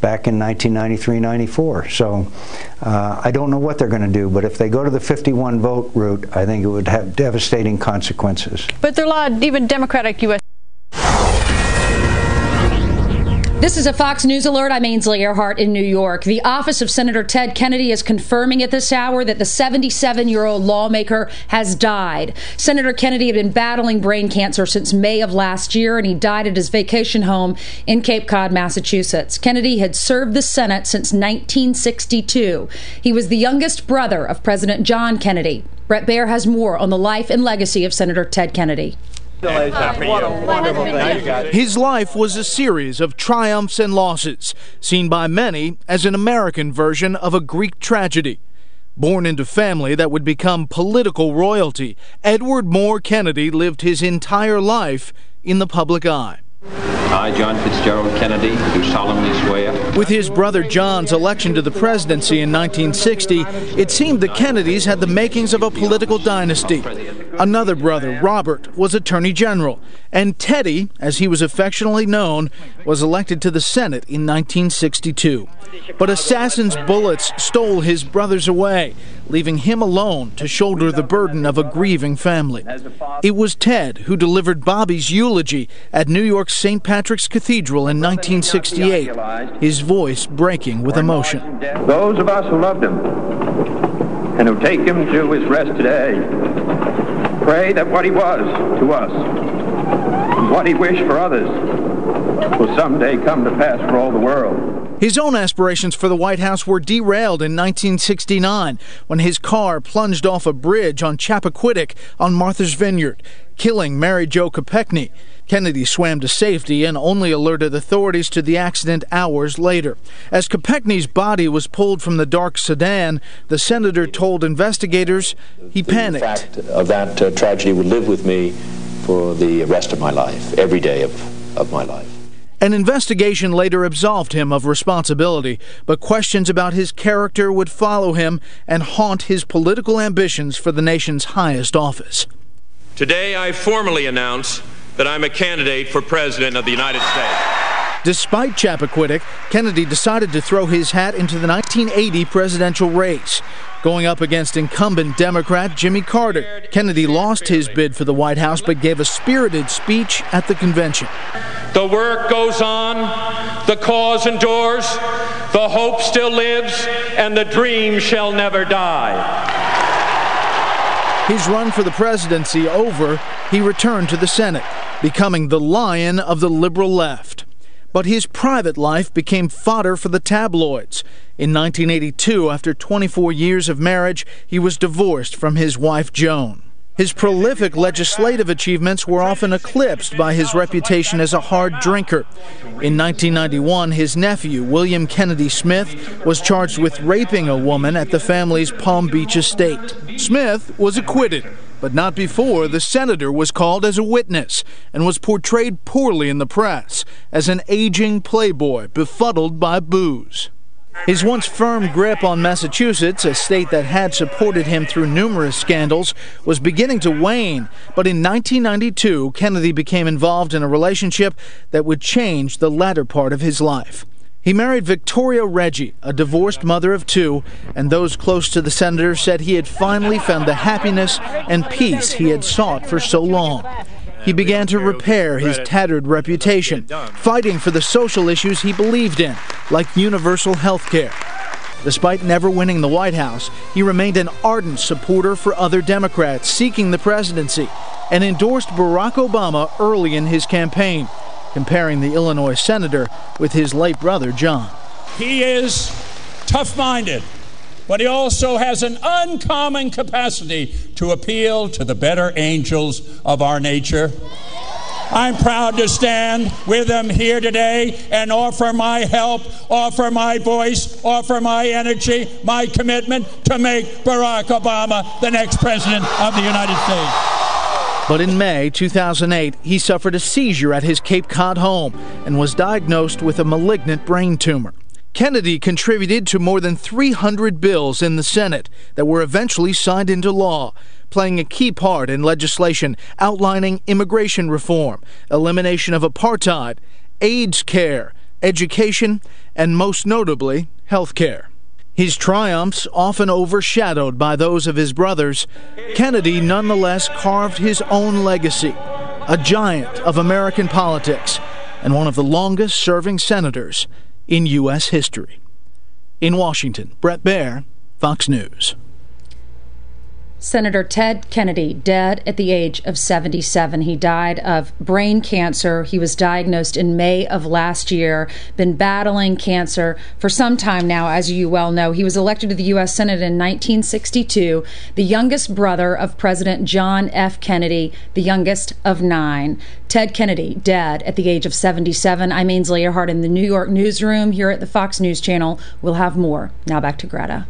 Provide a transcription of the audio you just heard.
back in 1993-94. So I don't know what they're going to do, but if they go to the 51 vote route, I think it would have devastating consequences. But there are a lot of even Democratic U.S. This is a Fox News alert. I'm Ainsley Earhart in New York. The office of Senator Ted Kennedy is confirming at this hour that the 77-year-old lawmaker has died. Senator Kennedy had been battling brain cancer since May of last year, and he died at his vacation home in Cape Cod, Massachusetts. Kennedy had served the Senate since 1962. He was the youngest brother of President John Kennedy. Brett Baer has more on the life and legacy of Senator Ted Kennedy. What a wonderful thing. His life was a series of triumphs and losses, seen by many as an American version of a Greek tragedy. Born into family that would become political royalty, Edward Moore Kennedy lived his entire life in the public eye. I, John Fitzgerald Kennedy, do solemnly swear. With his brother John's election to the presidency in 1960, it seemed the Kennedys had the makings of a political dynasty. Another brother, Robert, was Attorney General, and Teddy, as he was affectionately known, was elected to the Senate in 1962. But assassins' bullets stole his brothers away, leaving him alone to shoulder the burden of a grieving family. It was Ted who delivered Bobby's eulogy at New York's St. Patrick's Cathedral in 1968, his voice breaking with emotion. Those of us who loved him and who take him to his rest today, pray that what he was to us and what he wished for others will someday come to pass for all the world. His own aspirations for the White House were derailed in 1969 when his car plunged off a bridge on Chappaquiddick on Martha's Vineyard, killing Mary Jo Kopechne. Kennedy swam to safety and only alerted authorities to the accident hours later. As Kopechne's body was pulled from the dark sedan, the senator told investigators he panicked. The fact of that tragedy would live with me for the rest of my life, every day of my life. An investigation later absolved him of responsibility, but questions about his character would follow him and haunt his political ambitions for the nation's highest office. Today, I formally announce that I'm a candidate for President of the United States. Despite Chappaquiddick, Kennedy decided to throw his hat into the 1980 presidential race. Going up against incumbent Democrat Jimmy Carter, Kennedy lost his bid for the White House but gave a spirited speech at the convention. The work goes on, the cause endures, the hope still lives, and the dream shall never die. His run for the presidency over, he returned to the Senate, becoming the lion of the liberal left. But his private life became fodder for the tabloids. In 1982, after 24 years of marriage, he was divorced from his wife, Joan. His prolific legislative achievements were often eclipsed by his reputation as a hard drinker. In 1991, his nephew, William Kennedy Smith, was charged with raping a woman at the family's Palm Beach estate. Smith was acquitted, but not before the senator was called as a witness and was portrayed poorly in the press as an aging playboy befuddled by booze. His once firm grip on Massachusetts, a state that had supported him through numerous scandals, was beginning to wane. But in 1992, Kennedy became involved in a relationship that would change the latter part of his life. He married Victoria Reggie, a divorced mother of two, and those close to the senator said he had finally found the happiness and peace he had sought for so long. He began to repair his tattered reputation, fighting for the social issues he believed in, like universal health care. Despite never winning the White House, he remained an ardent supporter for other Democrats seeking the presidency and endorsed Barack Obama early in his campaign, comparing the Illinois senator with his late brother, John. He is tough-minded, but he also has an uncommon capacity to appeal to the better angels of our nature. I'm proud to stand with him here today and offer my help, offer my voice, offer my energy, my commitment to make Barack Obama the next president of the United States. But in May 2008, he suffered a seizure at his Cape Cod home and was diagnosed with a malignant brain tumor. Kennedy contributed to more than 300 bills in the Senate that were eventually signed into law, playing a key part in legislation outlining immigration reform, elimination of apartheid, AIDS care, education, and most notably, health care. His triumphs often overshadowed by those of his brothers, Kennedy nonetheless carved his own legacy, a giant of American politics and one of the longest-serving senators in U.S. history. In Washington, Brett Baer, Fox News. Senator Ted Kennedy, dead at the age of 77. He died of brain cancer. He was diagnosed in May of last year, been battling cancer for some time now, as you well know. He was elected to the U.S. Senate in 1962, the youngest brother of President John F. Kennedy, the youngest of 9. Ted Kennedy, dead at the age of 77. I'm Ainsley Earhart in the New York newsroom here at the Fox News Channel. We'll have more. Now back to Greta.